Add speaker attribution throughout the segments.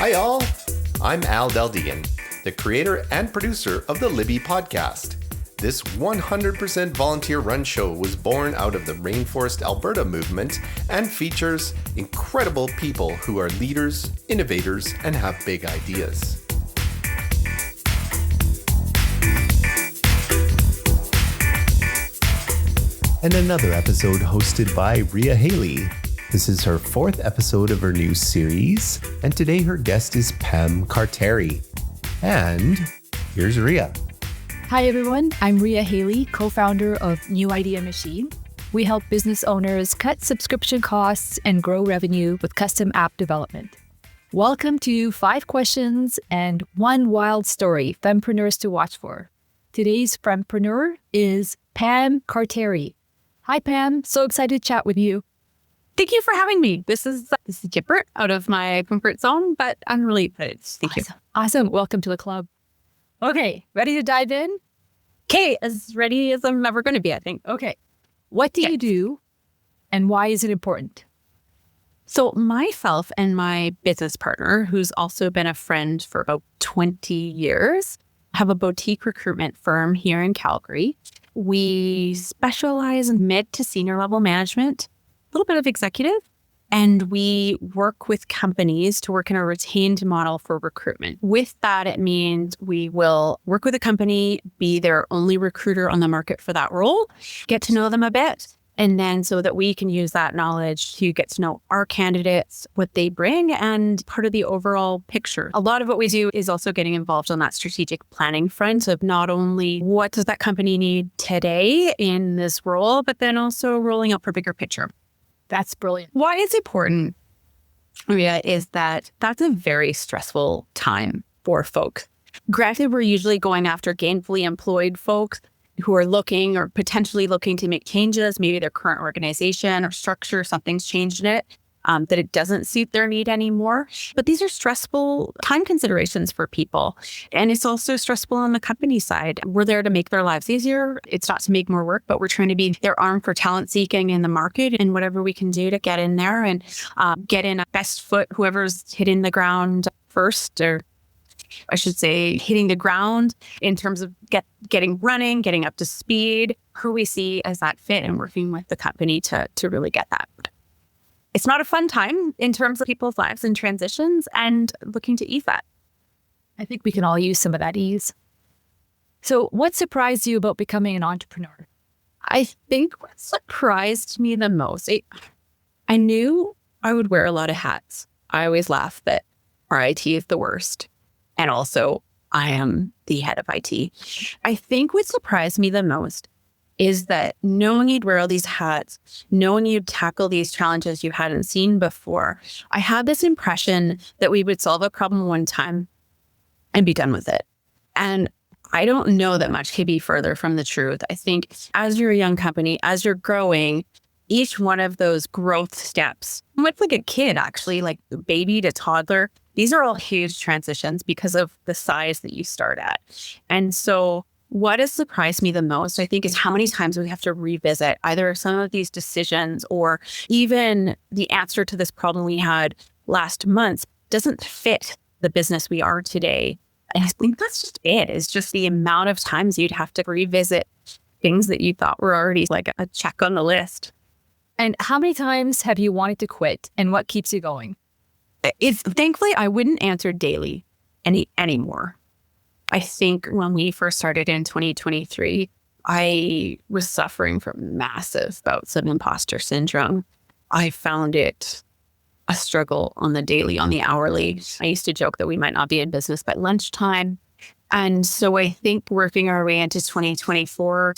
Speaker 1: Hi all, I'm Al Daldian, the creator and producer of the Libby podcast. This 100% volunteer-run show was born out of the Rainforest Alberta movement and features incredible people who are leaders, innovators, and have big ideas. And another episode hosted by Rea Hailley. This is her fourth episode of her new series, and today her guest is Pam Carteri. And here's Rea.
Speaker 2: Hi everyone, I'm Rea Hailley, co-founder of New Idea Machine. We help business owners cut subscription costs and grow revenue with custom app development. Welcome to 5 questions and 1 wild story, fempreneurs to watch for. Today's fempreneur is Pam Carteri. Hi Pam, so excited to chat with you.
Speaker 3: Thank you for having me. This is different, out of my comfort zone, but I'm really excited. Thank you.
Speaker 2: Awesome. Welcome to the club. Okay, ready to dive in?
Speaker 3: Okay, as ready as I'm ever going to be, I think.
Speaker 2: Okay. What do you do and why is it important?
Speaker 3: So myself and my business partner, who's also been a friend for about 20 years, have a boutique recruitment firm here in Calgary. We specialize in mid to senior level management, a little bit of executive, and we work with companies to work in a retained model for recruitment. With that, it means we will work with a company, be their only recruiter on the market for that role, get to know them a bit, and then so that we can use that knowledge to get to know our candidates, what they bring, and part of the overall picture. A lot of what we do is also getting involved on that strategic planning front of not only what does that company need today in this role, but then also rolling out for bigger picture.
Speaker 2: That's brilliant.
Speaker 3: Why it's important, Rea, is that that's a very stressful time for folks. Granted, we're usually going after gainfully employed folks who are looking or potentially looking to make changes, maybe their current organization or structure, something's changed in it, that it doesn't suit their need anymore. But these are stressful time considerations for people. And it's also stressful on the company side. We're there to make their lives easier. It's not to make more work, but we're trying to be their arm for talent seeking in the market and whatever we can do to get in there and get in a best foot, whoever's hitting the ground first, or I should say hitting the ground in terms of getting running, getting up to speed, who we see as that fit and working with the company to really get that. It's not a fun time in terms of people's lives and transitions and looking to ease that.
Speaker 2: I think we can all use some of that ease. So what surprised you about becoming an entrepreneur?
Speaker 3: I think what surprised me the most, I knew I would wear a lot of hats. I always laugh that our IT is the worst. And also I am the head of IT. I think what surprised me the most is that knowing you'd wear all these hats, knowing you'd tackle these challenges you hadn't seen before, I had this impression that we would solve a problem one time and be done with it. And I don't know that much could be further from the truth. I think as you're a young company, as you're growing, each one of those growth steps, much like a kid, actually, like baby to toddler, these are all huge transitions because of the size that you start at. And so what has surprised me the most, I think, is how many times we have to revisit either some of these decisions or even the answer to this problem we had last month doesn't fit the business we are today. And I think that's just it. It's just the amount of times you'd have to revisit things that you thought were already like a check on the list.
Speaker 2: And how many times have you wanted to quit and what keeps you going?
Speaker 3: Thankfully, I wouldn't answer daily anymore. I think when we first started in 2023, I was suffering from massive bouts of imposter syndrome. I found it a struggle on the daily, on the hourly. I used to joke that we might not be in business by lunchtime. And so I think working our way into 2024,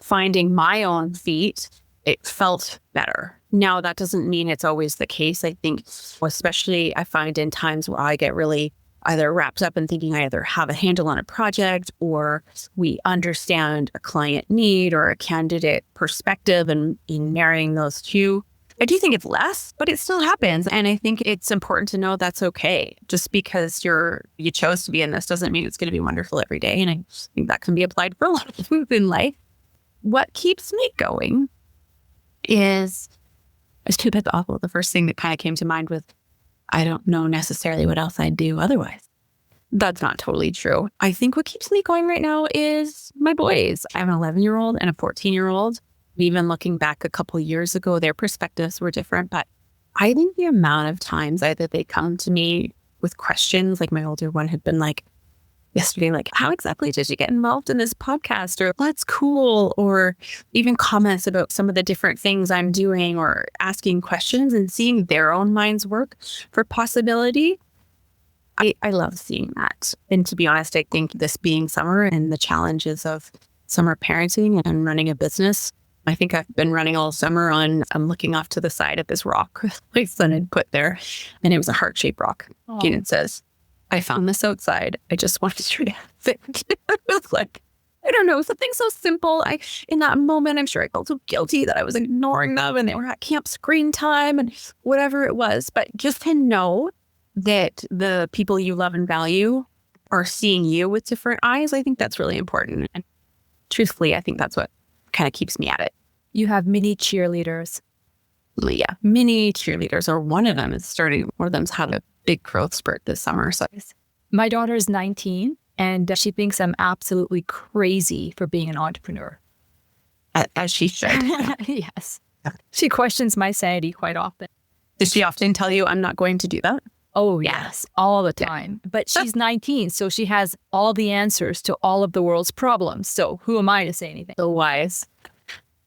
Speaker 3: finding my own feet, it felt better. Now, that doesn't mean it's always the case. I think, especially I find in times where I get really either wrapped up in thinking I either have a handle on a project or we understand a client need or a candidate perspective, and in marrying those two, I do think it's less, but it still happens. And I think it's important to know that's okay. Just because you chose to be in this doesn't mean it's going to be wonderful every day. And I think that can be applied for a lot of things in life. What keeps me going is, it's too bit awful. The first thing that kind of came to mind was I don't know necessarily what else I'd do otherwise. That's not totally true. I think what keeps me going right now is my boys. I have an 11-year-old and a 14-year-old. Even looking back a couple of years ago, their perspectives were different. But I think the amount of times either they come to me with questions, like my older one had been like yesterday, like, how exactly did you get involved in this podcast? Or that's cool. Or even comments about some of the different things I'm doing or asking questions and seeing their own minds work for possibility. I love seeing that. And to be honest, I think this being summer and the challenges of summer parenting and running a business, I think I've been running all summer on, I'm looking off to the side of this rock my son had put there. And it was a heart-shaped rock.
Speaker 2: Oh.
Speaker 3: And it says, I found this outside. I just wanted to have it. It was like, I don't know, something so simple. In that moment, I'm sure I felt so guilty that I was ignoring them and they were at camp screen time and whatever it was. But just to know that the people you love and value are seeing you with different eyes, I think that's really important. And truthfully, I think that's what kind of keeps me at it.
Speaker 2: You have mini cheerleaders.
Speaker 3: Yeah, mini cheerleaders, or one of them is starting, one of them's had a big growth spurt this summer. So
Speaker 2: My daughter is 19 and she thinks I'm absolutely crazy for being an entrepreneur.
Speaker 3: as she should.
Speaker 2: Yes. She questions my sanity quite often.
Speaker 3: Does she often tell you, I'm not going to do that?
Speaker 2: Oh, yes, all the time. But she's 19, so she has all the answers to all of the world's problems. So who am I to say anything?
Speaker 3: So wise.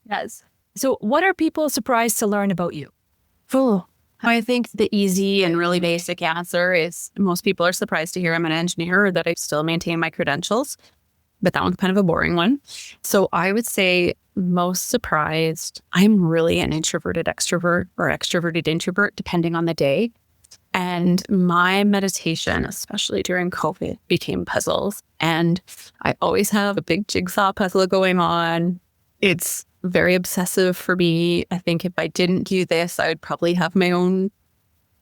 Speaker 2: Yes. So what are people surprised to learn about you?
Speaker 3: Oh, I think the easy and really basic answer is most people are surprised to hear I'm an engineer or that I still maintain my credentials. But that one's kind of a boring one. So I would say most surprised, I'm really an introverted extrovert or extroverted introvert, depending on the day. And my meditation, especially during COVID, became puzzles. And I always have a big jigsaw puzzle going on. It's very obsessive for me. I think if I didn't do this, I would probably have my own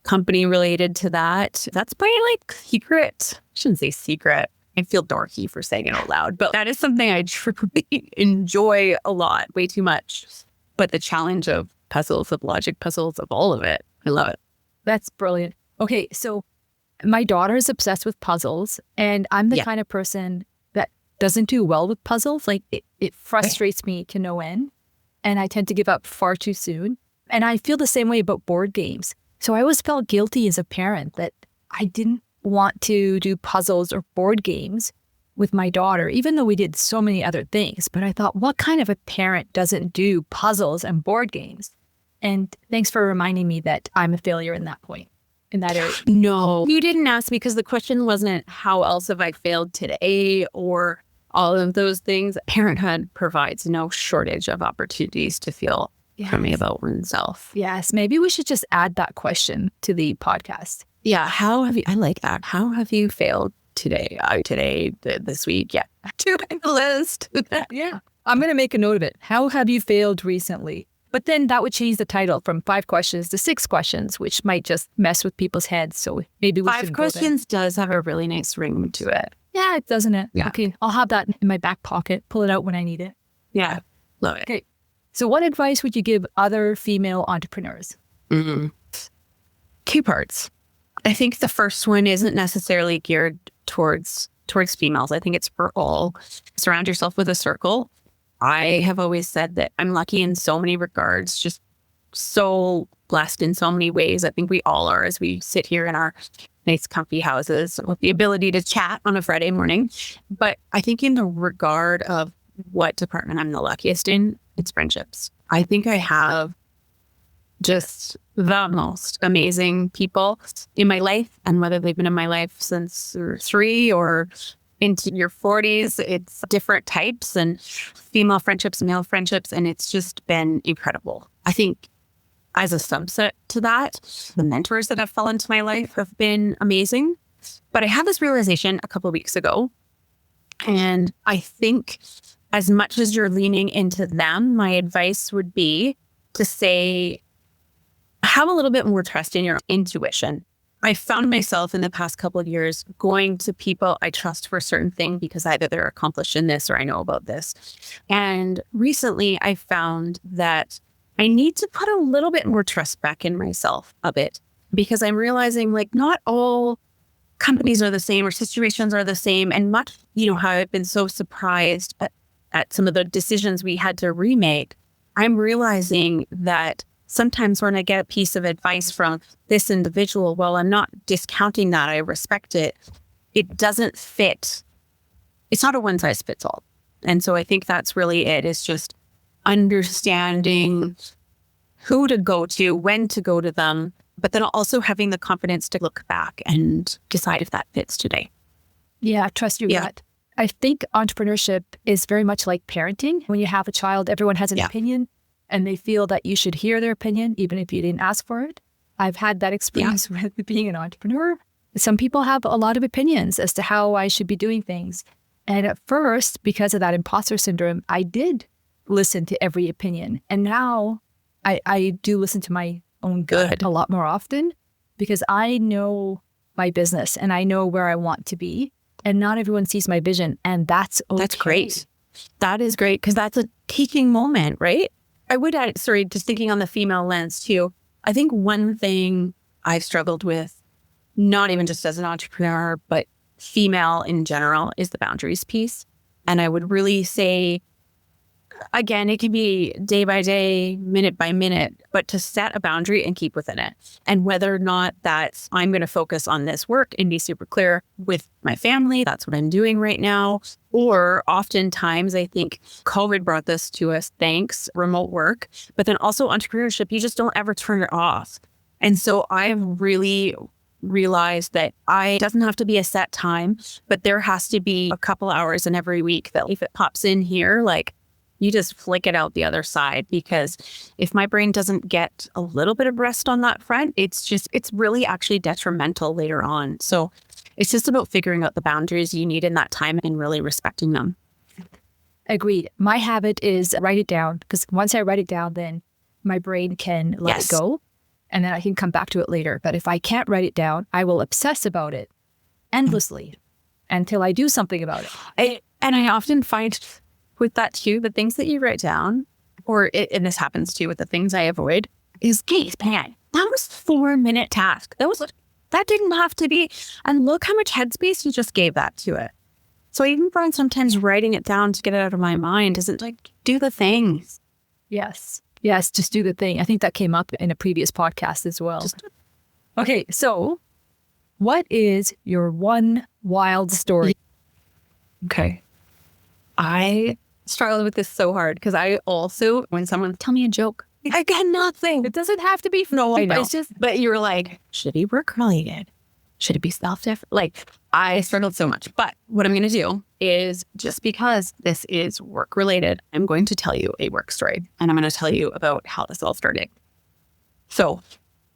Speaker 3: company related to that. That's my secret. I shouldn't say secret. I feel dorky for saying it out loud, but that is something I truly enjoy a lot, way too much. But the challenge of puzzles, of logic puzzles, of all of it, I love it.
Speaker 2: That's brilliant. Okay, so my daughter is obsessed with puzzles, and I'm the kind of person that doesn't do well with puzzles. Like it frustrates me to no end, and I tend to give up far too soon. And I feel the same way about board games. So I always felt guilty as a parent that I didn't want to do puzzles or board games with my daughter, even though we did so many other things. But I thought, what kind of a parent doesn't do puzzles and board games? And thanks for reminding me that I'm a failure in that point, in that area.
Speaker 3: No, you didn't ask because the question wasn't how else have I failed today or all of those things. Parenthood provides no shortage of opportunities to feel crummy about oneself.
Speaker 2: Yes, maybe we should just add that question to the podcast.
Speaker 3: Yeah, I like that. How have you failed today? This week? Yeah, to the list.
Speaker 2: Yeah, I'm going to make a note of it. How have you failed recently? But then that would change the title from 5 questions to 6 questions, which might just mess with people's heads. So maybe we
Speaker 3: 5 questions does have a really nice ring to it.
Speaker 2: Yeah, it doesn't it?
Speaker 3: Yeah.
Speaker 2: Okay, I'll have that in my back pocket. Pull it out when I need it.
Speaker 3: Yeah, love it.
Speaker 2: Okay. So what advice would you give other female entrepreneurs?
Speaker 3: Mm-hmm. 2 parts. I think the first one isn't necessarily geared towards females. I think it's for all. Surround yourself with a circle. I have always said that I'm lucky in so many regards, just so blessed in so many ways. I think we all are as we sit here in our nice, comfy houses with the ability to chat on a Friday morning. But I think in the regard of what department I'm the luckiest in, it's friendships. I think I have just the most amazing people in my life. And whether they've been in my life since 3 or into your 40s, it's different types and female friendships, male friendships. And it's just been incredible. I think as a subset to that, the mentors that have fallen into my life have been amazing. But I had this realization a couple of weeks ago. And I think as much as you're leaning into them, my advice would be to say, have a little bit more trust in your intuition. I found myself in the past couple of years going to people I trust for a certain thing because either they're accomplished in this or I know about this. And recently I found that I need to put a little bit more trust back in myself a bit. because I'm realizing like not all companies are the same or situations are the same. And much, how I've been so surprised at some of the decisions we had to remake. I'm realizing that sometimes when I get a piece of advice from this individual, while I'm not discounting that, I respect it, it doesn't fit. It's not a one size fits all. And so I think that's really it. It's just understanding who to go to, when to go to them, but then also having the confidence to look back and decide if that fits today.
Speaker 2: Yeah, trust your gut. I think entrepreneurship is very much like parenting. When you have a child, everyone has an opinion and they feel that you should hear their opinion, even if you didn't ask for it. I've had that experience with being an entrepreneur. Some people have a lot of opinions as to how I should be doing things. And at first, because of that imposter syndrome, I did listen to every opinion. And now I do listen to my own gut a lot more often because I know my business and I know where I want to be. And not everyone sees my vision. And that's okay.
Speaker 3: That's great. That is great because that's a teaching moment, right? I would add, just thinking on the female lens too. I think one thing I've struggled with, not even just as an entrepreneur, but female in general, is the boundaries piece. And I would really say, again, it can be day by day, minute by minute, but to set a boundary and keep within it. And whether or not that's, I'm going to focus on this work and be super clear with my family, that's what I'm doing right now. Or oftentimes, I think COVID brought this to us, thanks, remote work, but then also entrepreneurship, you just don't ever turn it off. And so I've really realized that it doesn't have to be a set time, but there has to be a couple hours in every week that if it pops in here, like, you just flick it out the other side, because if my brain doesn't get a little bit of rest on that front, it's really actually detrimental later on. So it's just about figuring out the boundaries you need in that time and really respecting them.
Speaker 2: Agreed. My habit is write it down, because once I write it down, then my brain can let it go and then I can come back to it later. But if I can't write it down, I will obsess about it endlessly until I do something about it.
Speaker 3: And I often find with that too, the things that you write down, and this happens too with the things I avoid, is, geez, man, that was a 4-minute task. That didn't have to be. And look how much headspace you just gave that to it. So I even find sometimes writing it down to get it out of my mind isn't like, do the things.
Speaker 2: Yes, just do the thing. I think that came up in a previous podcast as well. Okay, so what is your one wild story?
Speaker 3: Okay. I struggled with this so hard because I also, when someone tell me a joke, I got nothing.
Speaker 2: It doesn't have to be.
Speaker 3: No, I know. It's just, but you're like, should it be work related? Should it be self-definition? Like, I struggled so much. But what I'm going to do is, just because this is work related, I'm going to tell you a work story, and I'm going to tell you about how this all started. So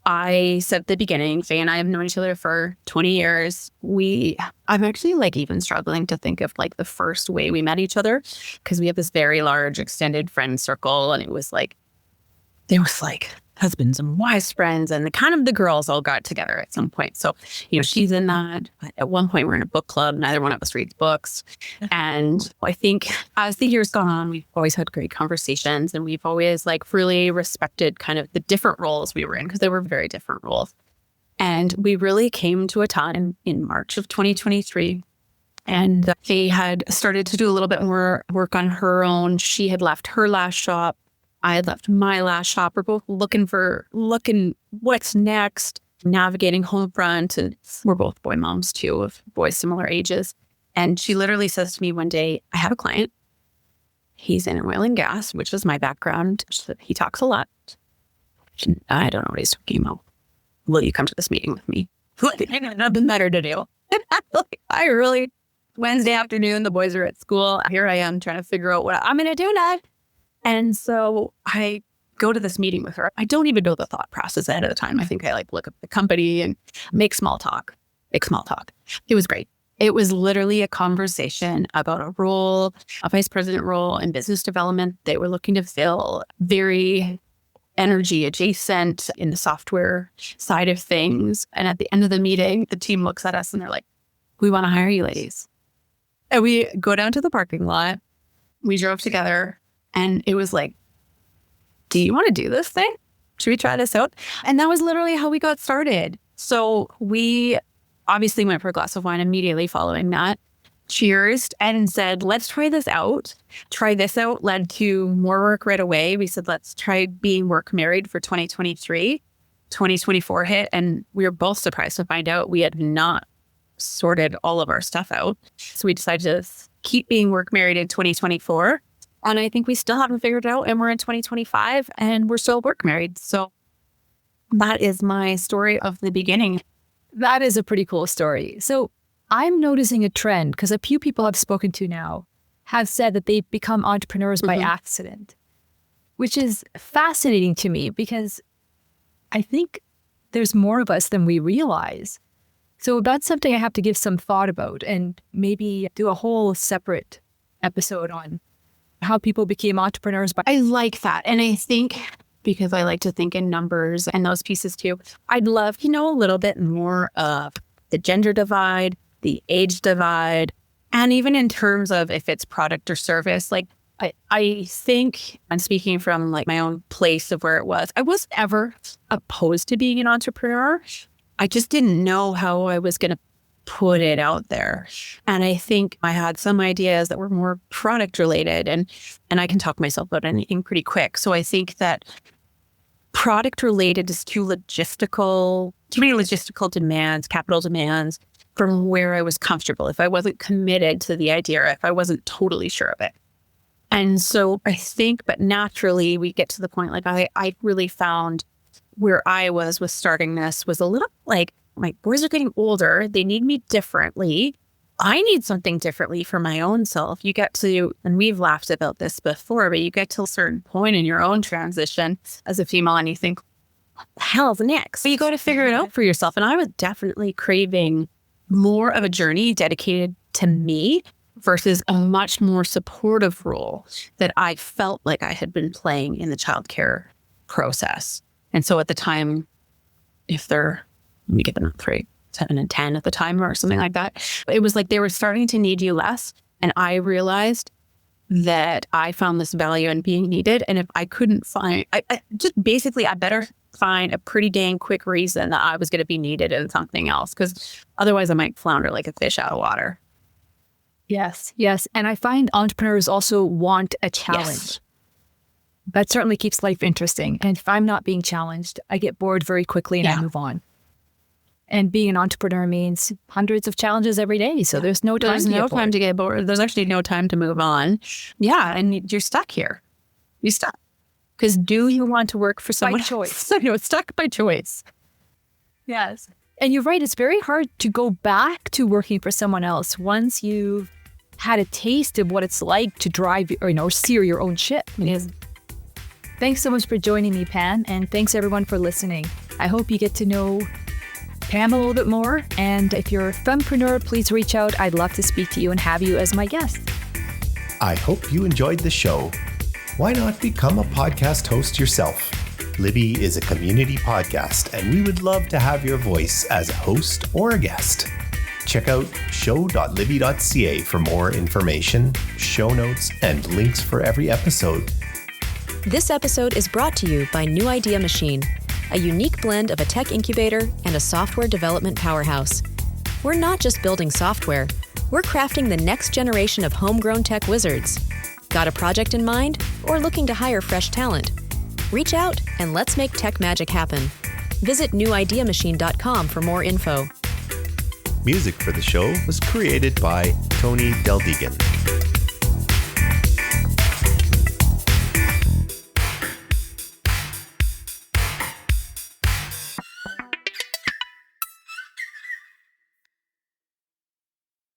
Speaker 3: I said at the beginning, Faye and I have known each other for 20 years. I'm actually like even struggling to think of like the first way we met each other, because we have this very large extended friend circle, and there was like husbands and wives friends, and the girls all got together at some point. So, she's in that. But at one point we're in a book club. Neither one of us reads books. And I think as the years gone on, we've always had great conversations, and we've always like really respected kind of the different roles we were in, because they were very different roles. And we really came to a time in March of 2023. And Faye had started to do a little bit more work on her own. She had left her last shop. I had left my last shop. We're both looking what's next, navigating home front. And we're both boy moms too, of boys similar ages. And she literally says to me one day, I have a client. He's in oil and gas, which is my background. He talks a lot. I don't know what he's talking about. Will you come to this meeting with me? I got nothing better to do. Wednesday afternoon, the boys are at school. Here I am trying to figure out what I'm going to do now. And so I go to this meeting with her. I don't even know the thought process ahead of the time. I think I look up the company and make small talk. It was great. It was literally a conversation about a role, a vice president role in business development they were looking to fill, very energy adjacent in the software side of things. And at the end of the meeting, the team looks at us and they're like, we want to hire you ladies. And we go down to the parking lot. We drove together. And it was like, do you want to do this thing? should we try this out? And that was literally how we got started. So we obviously went for a glass of wine immediately following that, cheersed, and said, let's try this out. Try this out led to more work right away. We said, let's try being work married for 2023. 2024 hit, and we were both surprised to find out we had not sorted all of our stuff out. So we decided to keep being work married in 2024. And I think we still haven't figured it out, and we're in 2025 and we're still work married. So that is my story of the beginning.
Speaker 2: That is a pretty cool story. So I'm noticing a trend because a few people I've spoken to now have said that they've become entrepreneurs by accident, which is fascinating to me because I think there's more of us than we realize. So that's something I have to give some thought about and maybe do a whole separate episode on how people became entrepreneurs. But
Speaker 3: I like that. And I think because I like to think in numbers and those pieces too, I'd love to know a little bit more of the gender divide, the age divide, and even in terms of if it's product or service. Like I think, I'm speaking from like my own place of where it was, I wasn't ever opposed to being an entrepreneur. I just didn't know how I was going to put it out there. And I think I had some ideas that were more product related, and I can talk myself about anything pretty quick. So I think that product related is too many logistical demands, capital demands from where I was comfortable. If I wasn't committed to the idea, or if I wasn't totally sure of it. And so I think, but naturally we get to the point, like I really found where I was with starting this was a little like, my boys are getting older. They need me differently. I need something differently for my own self. You get to, and we've laughed about this before, but you get to a certain point in your own transition as a female and you think, what the hell's next? So you got to figure it out for yourself. And I was definitely craving more of a journey dedicated to me versus a much more supportive role that I felt like I had been playing in the childcare process. And so at the time, let me get them 3, 7 and 10 at the time or something like that. It was like they were starting to need you less. And I realized that I found this value in being needed. And if I couldn't find, I better find a pretty dang quick reason that I was going to be needed in something else, because otherwise I might flounder like a fish out of water.
Speaker 2: Yes. And I find entrepreneurs also want a challenge.
Speaker 3: Yes.
Speaker 2: That certainly keeps life interesting. And if I'm not being challenged, I get bored very quickly and I move on. And being an entrepreneur means hundreds of challenges every day. So there's no time
Speaker 3: to get bored. There's actually no time to move on. Yeah. And you're stuck here. You're stuck. Because do you want to work for someone
Speaker 2: by choice?
Speaker 3: Stuck by choice.
Speaker 2: Yes. And you're right. It's very hard to go back to working for someone else once you've had a taste of what it's like to drive or steer your own ship.
Speaker 3: Yes.
Speaker 2: Thanks so much for joining me, Pam. And thanks everyone for listening. I hope you get to know Pam a little bit more. And if you're a fempreneur, please reach out. I'd love to speak to you and have you as my guest.
Speaker 1: I hope you enjoyed the show. Why not become a podcast host yourself? Libby is a community podcast, and we would love to have your voice as a host or a guest. Check out show.libby.ca for more information, show notes, and links for every episode.
Speaker 4: This episode is brought to you by New Idea Machine, a unique blend of a tech incubator and a software development powerhouse. We're not just building software, we're crafting the next generation of homegrown tech wizards. Got a project in mind or looking to hire fresh talent? Reach out and let's make tech magic happen. Visit newideamachine.com for more info.
Speaker 1: Music for the show was created by Tony Del Deegan.